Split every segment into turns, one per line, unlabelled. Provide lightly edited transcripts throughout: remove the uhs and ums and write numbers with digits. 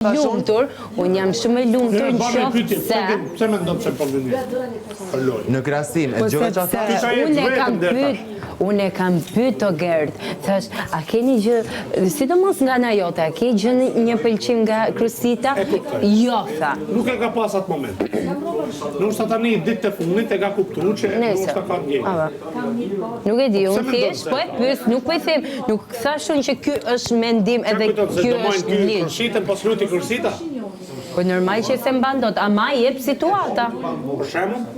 Lumtur, unë jam shumë e lumtur në qoftë se
Pse mendon se po vini?
Në krahasim, e dëgjova çfarë
unë e kam pyet o Gerd, thash, a keni gjë, sidomos nga ana jote, a ke gjë një pëlqim nga Krusita? Jo, tha.
Nuk e ka pas atë moment. Ndoshta tani ditë të fundit e ka kuptuar që ndoshta ka ndjenjë.
Nuk e di, unë thjesht po e pyes, nuk po i them, nuk thashun që ky është mendim edhe ky është ligj.
Kursitën pas luti Kursita?
Po normal që se mban dot, ama I jep situata.
Për shembull?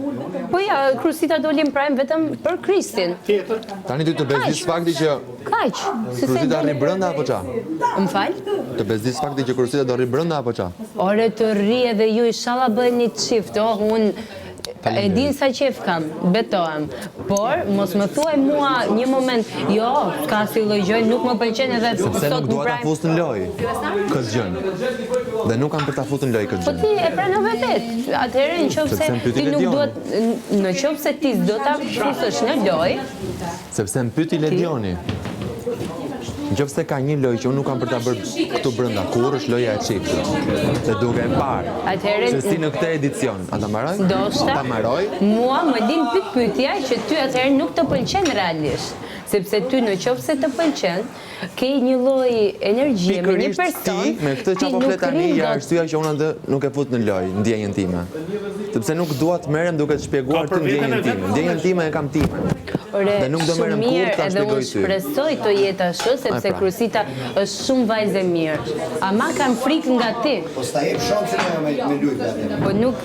Po ja, Krusita dolin prajm vetëm për Kristin.
Tjetër?
Tani ty të bezdis fakti që
Kaq.
Kursita rri brenda apo ça?
Më fal?
Të bezdis fakti që Kursita do rri brenda apo ça?
Ore të rri edhe ju inshallah bëheni çift, unë e din sa qef kam, betohem, por mos më thuaj mua një moment, jo, ka si lloj gjë, nuk më pëlqen edhe
Sepse
sot
nuk dua ta fus në lojë këtë gjën. Dhe nuk kam për ta futur në lojë këtë
Po
gjën.
ti e pranove vet. Atëherë nëse ti nuk duhet, nëse ti s'do ta fusësh në lojë,
Sepse më pyeti Ledioni. Nëse ka një lojë që unë nuk kam për ta bërë këtu brenda, kur është loja e çiftit. Dhe duke e parë.
atëherë
Se si në këtë edicion, a ta mbaroj?
ndoshta
Ta mbaroj?
mua më din pyetja që ty atëherë nuk të pëlqen realisht. Sepse ty në qoftë se të pëlqen, ke një lloj energjie me një person.
Ti, me këtë çapo flet tani, ja arsyeja që unë atë nuk e fut në lojë, ndjenjën time. Sepse nuk dua të merrem duke të shpjeguar të ndjenjën time. Ndjenjën time e kam time. Dhe nuk do merrem kurrë ta
edhe unë
shpjegoj ty.
shpresoj të jetë ashtu, sepse
pra.
Krusita është shumë vajzë e mirë. Ama kam frikë nga ti.
Po sta jep shansin me lujt atë.
Po nuk